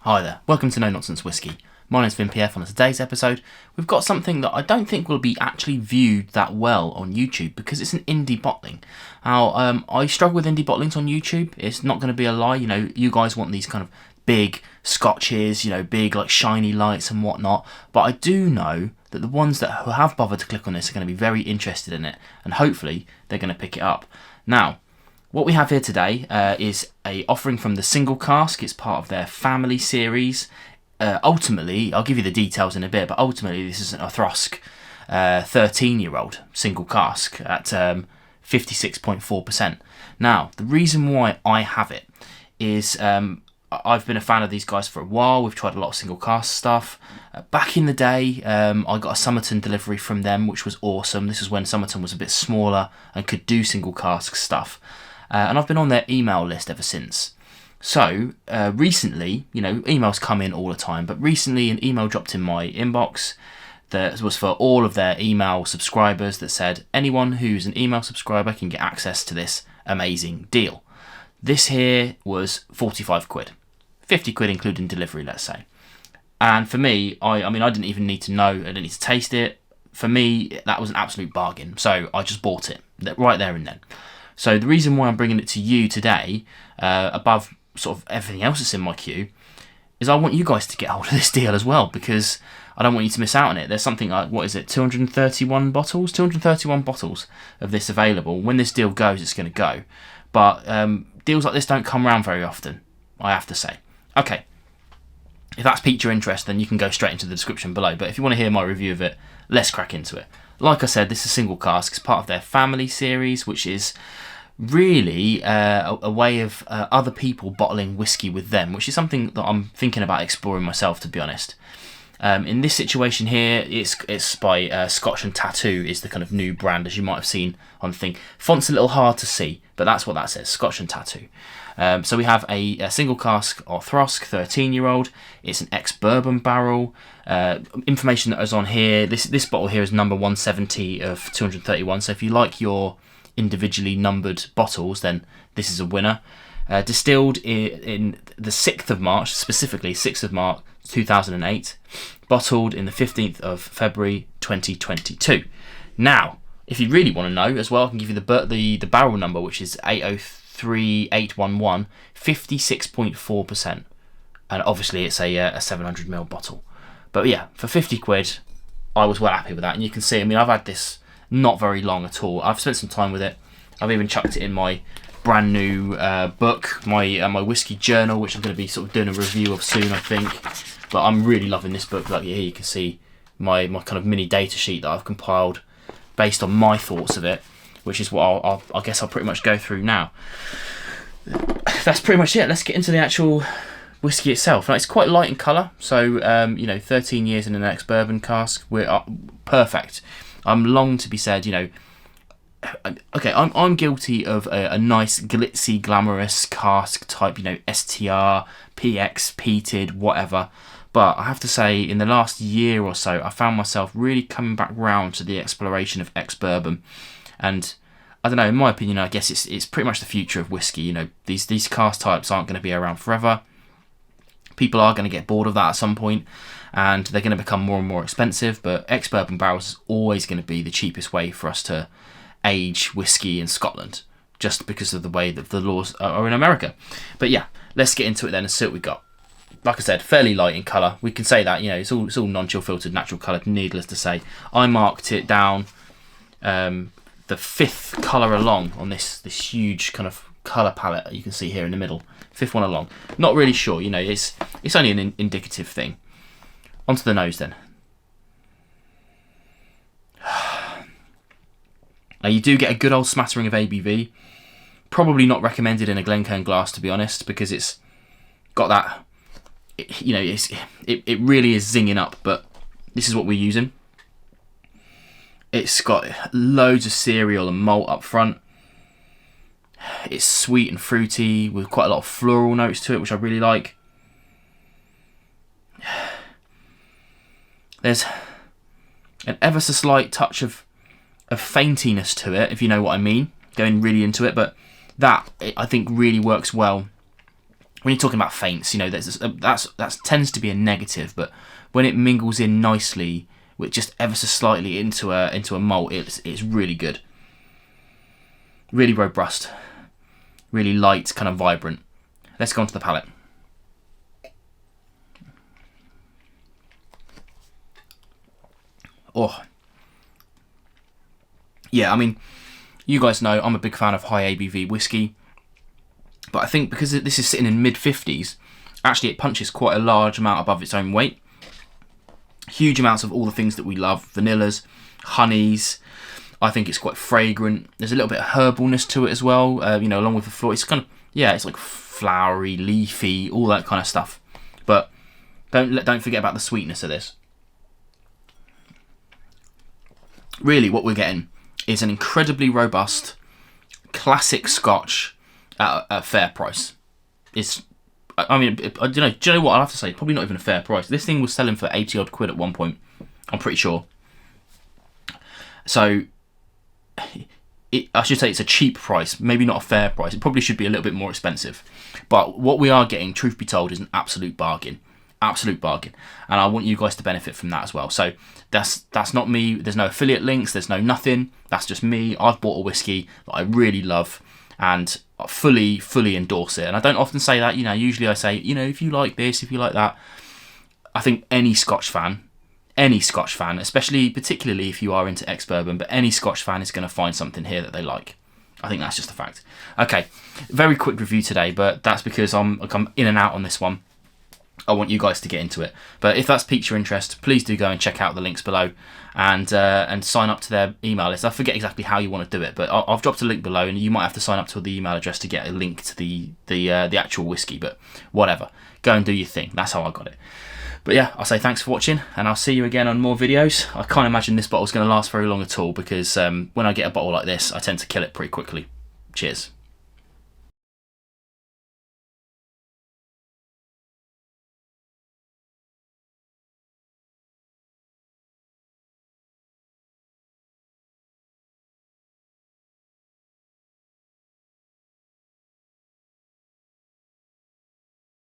Hi there, welcome to No Nonsense Whiskey. My name's Vin PF. On today's episode, we've got something that I don't think will be actually viewed that well on YouTube because it's an indie bottling. Now, I struggle with indie bottlings on YouTube. It's not going to be a lie. You know, you guys want these kind of big scotches, you know, big like shiny lights and whatnot. But I do know that the ones that have bothered to click on this are going to be very interested in it, and hopefully they're going to pick it up. Now, what we have here today is a offering from the Single Cask. It's part of their family series. Ultimately, I'll give you the details in a bit, but ultimately this is an Auchroisk 13-year-old Single Cask at 56.4%. Now, the reason why I have it is I've been a fan of these guys for a while. We've tried a lot of Single Cask stuff. Back in the day, I got a Somerton delivery from them, which was awesome. This is when Somerton was a bit smaller and could do Single Cask stuff. And I've been on their email list ever since. So, recently, you know, emails come in all the time, but recently an email dropped in my inbox that was for all of their email subscribers that said, anyone who's an email subscriber can get access to this amazing deal. This here was 45 quid. 50 quid including delivery, let's say. And for me, I didn't even need to know, I didn't need to taste it. For me, that was an absolute bargain. So I just bought it right there and then. So the reason why I'm bringing it to you today, above sort of everything else that's in my queue, is I want you guys to get hold of this deal as well, because I don't want you to miss out on it. There's something like, 231 bottles? 231 bottles of this available. When this deal goes, it's going to go. But deals like this don't come around very often, I have to say. Okay, if that's piqued your interest, then you can go straight into the description below. But if you want to hear my review of it, let's crack into it. Like I said, this is Single Cask. It's part of their family series, which is really a way of other people bottling whiskey with them, which is something that I'm thinking about exploring myself, to be honest. In this situation here, it's by Scotch and Tattoo is the kind of new brand, as you might have seen on the thing. Font's a little hard to see, but that's what that says, Scotch and Tattoo. So we have a Single Cask Auchroisk 13-year-old. It's an ex-bourbon barrel. Information that is on here, this bottle here is number 170 of 231, so if you like your individually numbered bottles, then this is a winner. Distilled in the 6th of March, specifically 6th of March 2008, bottled in the 15th of February 2022. Now, if you really want to know as well, I can give you the barrel number, which is 803811, 56.4%. And obviously it's a 700ml bottle. But yeah, for 50 quid, I was well happy with that. And you can see, I've had this not very long at all. I've spent some time with it. I've even chucked it in my brand new book, my whiskey journal, which I'm going to be sort of doing a review of soon, I think. But I'm really loving this book. Like here you can see my kind of mini data sheet that I've compiled based on my thoughts of it, which is what I guess I'll pretty much go through now. That's pretty much it. Let's get into the actual whiskey itself. Now, it's quite light in colour, so 13 years in an ex-bourbon cask, we're perfect. I'm long to be said, okay, I'm guilty of a nice glitzy, glamorous cask type, STR, PX, peated, whatever. But I have to say, in the last year or so, I found myself really coming back round to the exploration of ex-bourbon. And I don't know, in my opinion, I guess it's pretty much the future of whiskey. These cask types aren't going to be around forever. People are going to get bored of that at some point, and they're going to become more and more expensive. But ex-bourbon barrels is always going to be the cheapest way for us to age whiskey in Scotland, just because of the way that the laws are in America. But yeah, let's get into it then and see what we got. Like I said, fairly light in colour. We can say that, it's all non-chill filtered, natural colour, needless to say. I marked it down the 5th colour along on this huge kind of colour palette that you can see here in the middle. 5th one along. Not really sure, it's only an indicative thing. Onto the nose then. Now you do get a good old smattering of ABV. Probably not recommended in a Glencairn glass, to be honest, because it's got that, it really is zinging up, but this is what we're using. It's got loads of cereal and malt up front. It's sweet and fruity with quite a lot of floral notes to it, which I really like. There's an ever so slight touch of faintiness to it, if you know what I mean, going really into it, but that I think really works well when you're talking about faints, you know, that tends to be a negative, but when it mingles in nicely with just ever so slightly into a malt, it's really good. Really robust, really light, kind of vibrant. Let's go on to the palate. Oh, yeah, I mean, you guys know I'm a big fan of high ABV whiskey, but I think because this is sitting in mid-50s, actually it punches quite a large amount above its own weight. Huge amounts of all the things that we love, vanillas, honeys. I think it's quite fragrant. There's a little bit of herbalness to it as well, you know, along with the floor. It's kind of, yeah, it's like flowery, leafy, all that kind of stuff. But don't forget about the sweetness of this. Really, what we're getting is an incredibly robust, classic Scotch at a fair price. I mean, I don't know. Do you know what? I'll have to say, probably not even a fair price. This thing was selling for 80 odd quid at one point. I'm pretty sure. So, I should say it's a cheap price, maybe not a fair price. It probably should be a little bit more expensive. But what we are getting, truth be told, is an absolute bargain. Absolute bargain. And I want you guys to benefit from that as well. So that's not me. There's no affiliate links. There's no nothing. That's just me. I've bought a whiskey that I really love and I fully endorse it. And I don't often say that. You know, usually I say, you know, if you like this, if you like that. I think any Scotch fan, especially particularly if you are into ex-bourbon, but any Scotch fan is going to find something here that they like. I think that's just a fact. Okay, very quick review today, but that's because I'm in and out on this one. I want you guys to get into it. But if that's piqued your interest, please do go and check out the links below and sign up to their email list. I forget exactly how you want to do it, but I've dropped a link below, and you might have to sign up to the email address to get a link to the actual whiskey. But whatever, go and do your thing. That's how I got it. But yeah, I'll say thanks for watching, and I'll see you again on more videos. I can't imagine this bottle's going to last very long at all, because when I get a bottle like this, I tend to kill it pretty quickly. Cheers.